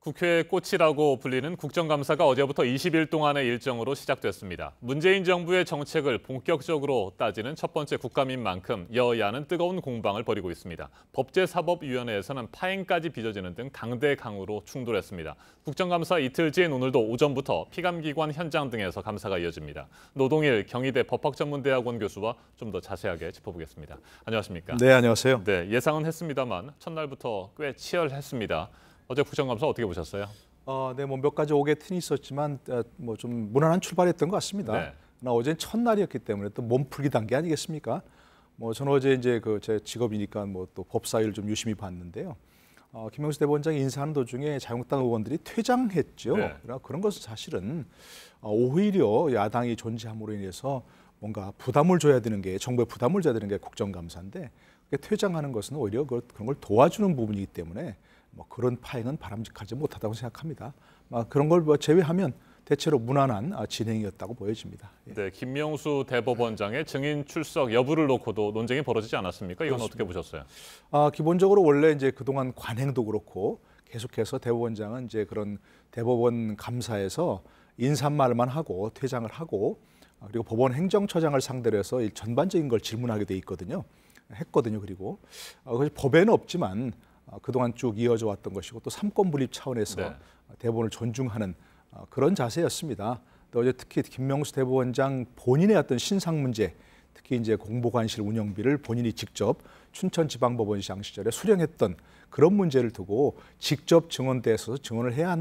국회의 꽃이라고 불리는 국정감사가 어제부터 20일 동안의 일정으로 시작됐습니다. 문재인 정부의 정책을 본격적으로 따지는 첫 번째 국감인 만큼 여야는 뜨거운 공방을 벌이고 있습니다. 법제사법위원회에서는 파행까지 빚어지는 등 강대강으로 충돌했습니다. 국정감사 이틀째인 오늘도 오전부터 피감기관 현장 등에서 감사가 이어집니다. 노동일 경희대 법학전문대학원 교수와 좀 더 자세하게 짚어보겠습니다. 안녕하십니까? 네, 안녕하세요. 네, 예상은 했습니다만 첫날부터 꽤 치열했습니다. 어제 국정감사 어떻게 보셨어요? 네, 뭐 몇 가지 오개 틈이 있었지만 뭐 좀 무난한 출발이었던 것 같습니다. 네. 그러나 어제는 첫날이었기 때문에 또 몸풀기 단계 아니겠습니까? 뭐 저는 어제 이제 제 직업이니까 뭐 또 법사위를 좀 유심히 봤는데요. 김명수 대법원장이 인사하는 도중에 자유한국당 의원들이 퇴장했죠. 네. 그런 것은 사실은 오히려 야당이 존재함으로 인해서 뭔가 부담을 줘야 되는 게 정부에 부담을 줘야 되는 게 국정감사인데 퇴장하는 것은 오히려 그런 걸 도와주는 부분이기 때문에 뭐 그런 파행은 바람직하지 못하다고 생각합니다. 그런 걸 제외하면 대체로 무난한 진행이었다고 보여집니다. 예. 네, 김명수 대법원장의 증인 출석 여부를 놓고도 논쟁이 벌어지지 않았습니까? 이건 그렇습니다. 어떻게 보셨어요? 기본적으로 원래 이제 그동안 관행도 그렇고 계속해서 대법원장은 이제 그런 대법원 감사에서 인사말만 하고 퇴장을 하고 그리고 법원 행정처장을 상대로 해서 전반적인 걸 질문하게 돼 있거든요. 했거든요. 그리고 그래서 법에는 없지만 그동안 쭉 이어져 왔던 것이고 또 삼권 분립 차원에서 네. 대법원을 존중하는 그런 자세였습니다. 또 어제 특히 김명수 대법원장 본인의 어떤 신상 문제, 특히 이제 공보관실 운영비를 본인이 직접 춘천지방법원장 시절에 수령했던 그런 문제를 두고 직접 증언대에서 증언을 해야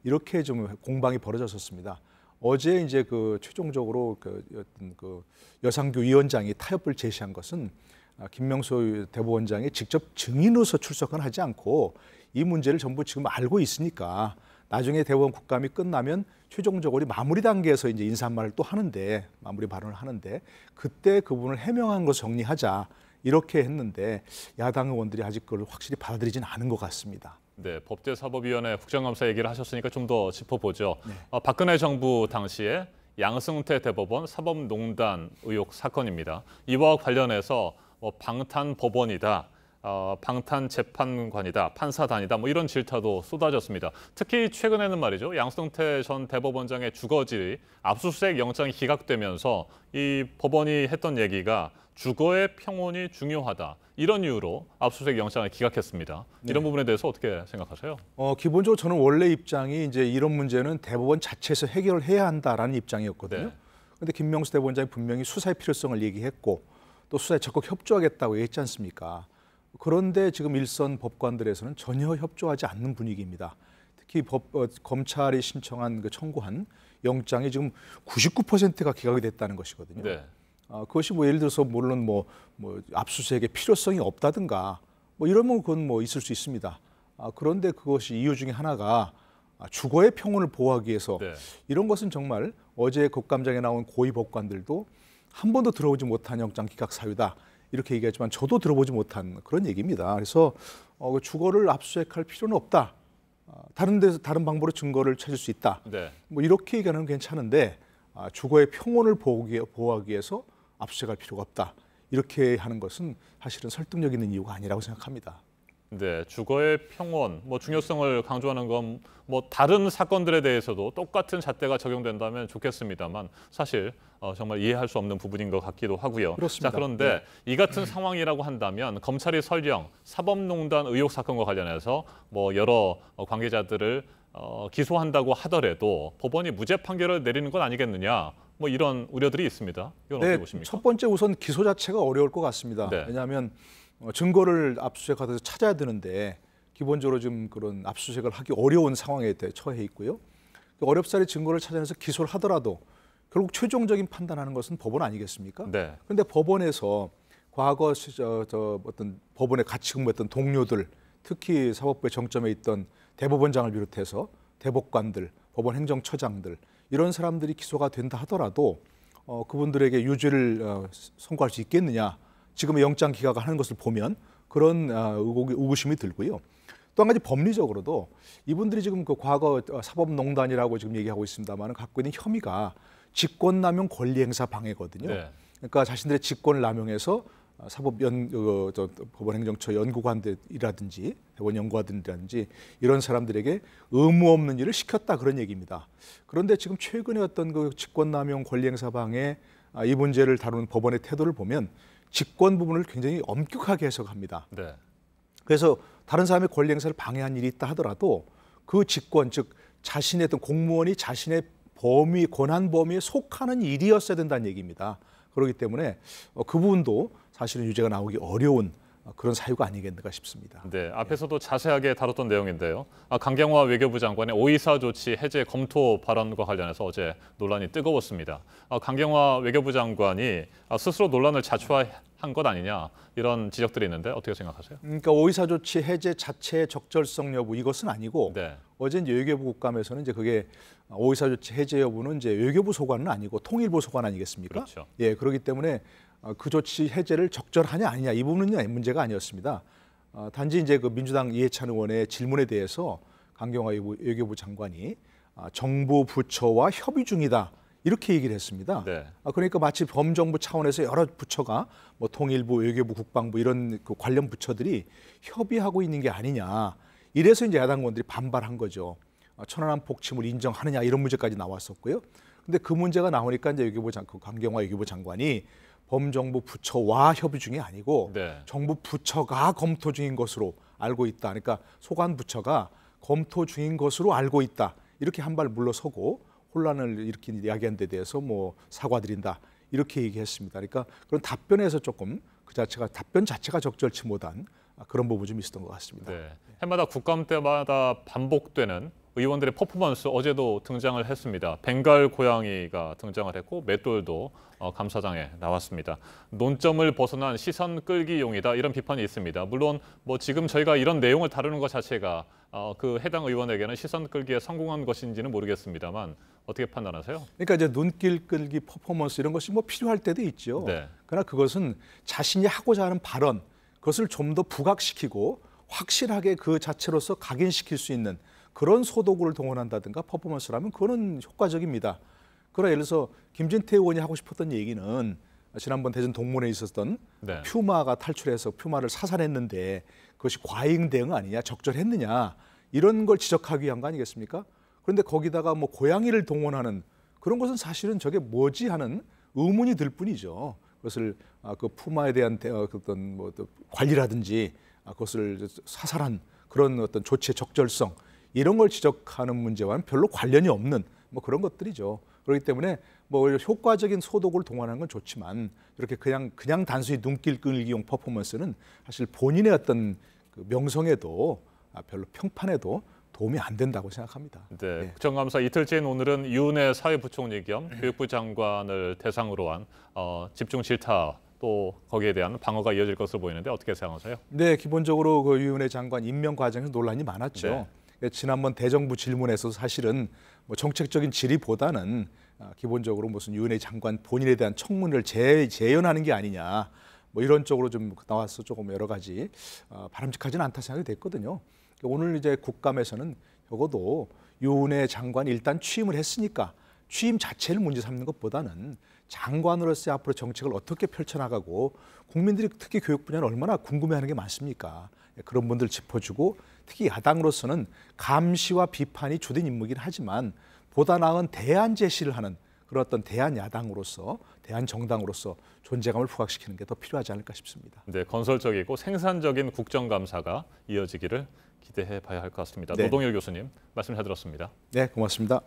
이렇게 좀 공방이 벌어졌었습니다. 어제 이제 최종적으로 여상규 위원장이 타협을 제시한 것은 김명수 대법원장이 직접 증인으로서 출석은 하지 않고 이 문제를 전부 지금 알고 있으니까 나중에 대법원 국감이 끝나면 최종적으로 마무리 단계에서 이제 인사말을 또 하는데 마무리 발언을 하는데 그때 그분을 해명한 거 정리하자 이렇게 했는데 야당 의원들이 아직 그걸 확실히 받아들이지는 않은 것 같습니다. 네, 법제사법위원회 국정감사 얘기를 하셨으니까 좀 더 짚어보죠. 네. 박근혜 정부 당시에 양승태 대법원 사법농단 의혹 사건입니다. 이와 관련해서 방탄법원이다, 방탄재판관이다, 판사단이다 뭐 이런 질타도 쏟아졌습니다. 특히 최근에는 말이죠. 양승태 전 대법원장의 주거지 압수수색 영장이 기각되면서 이 법원이 했던 얘기가 주거의 평온이 중요하다. 이런 이유로 압수수색 영장을 기각했습니다. 이런 부분에 대해서 어떻게 생각하세요? 기본적으로 저는 원래 입장이 이제 이런 문제는 대법원 자체에서 해결을 해야 한다라는 입장이었거든요. 그런데 김명수 대법원장이 분명히 수사의 필요성을 얘기했고 또 수사에 적극 협조하겠다고 얘기했지 않습니까? 그런데 지금 일선 법관들에서는 전혀 협조하지 않는 분위기입니다. 특히 검찰이 신청한 청구한 영장이 지금 99%가 기각이 됐다는 것이거든요. 네. 그것이 예를 들어서 물론 압수수색의 필요성이 없다든가 이러면 그건 있을 수 있습니다. 그런데 그것이 이유 중에 하나가 주거의 평온을 보호하기 위해서 네. 이런 것은 정말 어제 국감장에 나온 고위 법관들도 한 번도 들어보지 못한 영장 기각 사유다 이렇게 얘기하지만 저도 들어보지 못한 그런 얘기입니다. 그래서 주거를 압수수색할 필요는 없다. 다른 방법으로 증거를 찾을 수 있다. 네. 이렇게 얘기하는 건 괜찮은데 주거의 평온을 보호하기 위해서 압수수색할 필요가 없다. 이렇게 하는 것은 사실은 설득력 있는 이유가 아니라고 생각합니다. 네, 주거의 평온, 중요성을 강조하는 건 다른 사건들에 대해서도 똑같은 잣대가 적용된다면 좋겠습니다만 사실 정말 이해할 수 없는 부분인 것 같기도 하고요. 그렇습니다. 자, 그런데 이 같은 상황이라고 한다면 검찰이 설령 사법농단 의혹 사건과 관련해서 여러 관계자들을 기소한다고 하더라도 법원이 무죄 판결을 내리는 건 아니겠느냐. 이런 우려들이 있습니다. 이건 어떻게 보십니까? 첫 번째 우선 기소 자체가 어려울 것 같습니다. 네. 왜냐하면 증거를 압수수색하듯이 찾아야 되는데 기본적으로 지금 그런 압수수색을 하기 어려운 상황에 처해 있고요. 어렵사리 증거를 찾아내서 기소를 하더라도 결국 최종적인 판단하는 것은 법원 아니겠습니까? 네. 그런데 법원에서 과거 어떤 법원에 같이 근무했던 동료들, 특히 사법부의 정점에 있던 대법원장을 비롯해서 대법관들, 법원 행정처장들 이런 사람들이 기소가 된다 하더라도 그분들에게 유죄를 선고할 수 있겠느냐? 지금의 영장 기각을 하는 것을 보면 그런 의구심이 들고요. 또 한 가지 법리적으로도 이분들이 지금 과거 사법농단이라고 지금 얘기하고 있습니다만 갖고 있는 혐의가 직권남용 권리행사 방해거든요. 네. 그러니까 자신들의 직권을 남용해서 법원행정처 연구관들이라든지 대법원연구관들이라든지 이런 사람들에게 의무 없는 일을 시켰다 그런 얘기입니다. 그런데 지금 최근에 어떤 그 직권남용 권리행사방해 이 문제를 다루는 법원의 태도를 보면 직권 부분을 굉장히 엄격하게 해석합니다. 네. 그래서 다른 사람의 권리행사를 방해한 일이 있다 하더라도 그 직권, 즉 자신의 어떤 공무원이 자신의 범위, 권한 범위에 속하는 일이었어야 된다는 얘기입니다. 그렇기 때문에 그 부분도 사실은 유죄가 나오기 어려운 그런 사유가 아니겠는가 싶습니다. 네, 앞에서도 자세하게 다뤘던 내용인데요. 강경화 외교부 장관의 오이사 조치 해제 검토 발언과 관련해서 어제 논란이 뜨거웠습니다. 강경화 외교부 장관이 스스로 논란을 자초한 것 아니냐 이런 지적들이 있는데 어떻게 생각하세요? 그러니까 오이사 조치 해제 자체의 적절성 여부 이것은 아니고 네. 어제 이제 외교부 국감에서는 이제 그게 오이사 조치 해제 여부는 이제 외교부 소관은 아니고 통일부 소관 아니겠습니까? 그렇죠. 예, 그렇기 때문에 그 조치 해제를 적절하냐 아니냐 이 부분은 문제가 아니었습니다. 단지 이제 그 민주당 이해찬 의원의 질문에 대해서 강경화 외교부 장관이 정부 부처와 협의 중이다 이렇게 얘기를 했습니다. 네. 그러니까 마치 범정부 차원에서 여러 부처가 뭐 통일부, 외교부, 국방부 이런 그 관련 부처들이 협의하고 있는 게 아니냐. 이래서 이제 야당 의원들이 반발한 거죠. 천안함 폭침을 인정하느냐 이런 문제까지 나왔었고요. 근데 그 문제가 나오니까 이제 강경화 외교부 장관이 범정부 부처와 협의 중이 아니고 네. 정부 정부 부처가 검토 중인 것으로 알고 있다. 그러니까 소관 부처가 검토 중인 것으로 알고 있다. 이렇게 한 발 물러서고 혼란을 일으킨 이야기한 데 대해서 뭐 사과드린다. 이렇게 얘기했습니다. 그러니까 그런 답변에서 조금 답변 자체가 적절치 못한 그런 부분이 좀 있었던 것 같습니다. 네. 해마다 국감 때마다 반복되는 의원들의 퍼포먼스 어제도 등장을 했습니다. 벵갈 고양이가 등장을 했고 맷돌도 감사장에 나왔습니다. 논점을 벗어난 시선 끌기용이다 이런 비판이 있습니다. 물론 뭐 지금 저희가 이런 내용을 다루는 것 자체가 그 해당 의원에게는 시선 끌기에 성공한 것인지는 모르겠습니다만 어떻게 판단하세요? 그러니까 이제 눈길 끌기 퍼포먼스 이런 것이 뭐 필요할 때도 있죠. 네. 그러나 그것은 자신이 하고자 하는 발언 그것을 좀 더 부각시키고 확실하게 그 자체로서 각인시킬 수 있는 그런 소도구를 동원한다든가 퍼포먼스라면 그거는 효과적입니다. 그러나 예를 들어서 김진태 의원이 하고 싶었던 얘기는 지난번 대전 동문회에 있었던 네. 퓨마가 탈출해서 퓨마를 사살했는데 그것이 과잉 대응 아니냐, 적절했느냐 이런 걸 지적하기 위한 거 아니겠습니까? 그런데 거기다가 뭐 고양이를 동원하는 그런 것은 사실은 저게 뭐지 하는 의문이 들 뿐이죠. 그것을 그 퓨마에 대한 어떤 뭐 관리라든지 그것을 사살한 그런 어떤 조치의 적절성 이런 걸 지적하는 문제와는 별로 관련이 없는 뭐 그런 것들이죠. 그렇기 때문에 뭐 효과적인 소독을 동원하는 건 좋지만 이렇게 그냥 단순히 눈길 끌기용 퍼포먼스는 사실 본인의 어떤 그 명성에도 별로 평판에도 도움이 안 된다고 생각합니다. 네, 네. 국정감사 이틀째인 오늘은 유은혜 사회부총리 겸 교육부 장관을 대상으로 한 집중 질타 또 거기에 대한 방어가 이어질 것으로 보이는데 어떻게 생각하세요? 네, 기본적으로 그 유은혜 장관 임명 과정에서 논란이 많았죠. 네. 지난번 대정부 질문에서 사실은 뭐 정책적인 질의보다는 기본적으로 무슨 유은혜 장관 본인에 대한 청문을 재연하는 게 아니냐 뭐 이런 쪽으로 좀 나와서 조금 여러 가지 바람직하지는 않다 생각이 됐거든요. 오늘 이제 국감에서는 적어도 유은혜 장관이 일단 취임을 했으니까 취임 자체를 문제 삼는 것보다는 장관으로서의 앞으로 정책을 어떻게 펼쳐나가고 국민들이 특히 교육 분야는 얼마나 궁금해하는 게 많습니까? 그런 분들 짚어주고 특히 야당으로서는 감시와 비판이 주된 임무이긴 하지만 보다 나은 대안 제시를 하는 그런 어떤 대안 야당으로서 대안 정당으로서 존재감을 부각시키는 게 더 필요하지 않을까 싶습니다. 네, 건설적이고 생산적인 국정감사가 이어지기를 기대해 봐야 할 것 같습니다. 네. 노동일 교수님 말씀 잘 들었습니다. 네, 고맙습니다.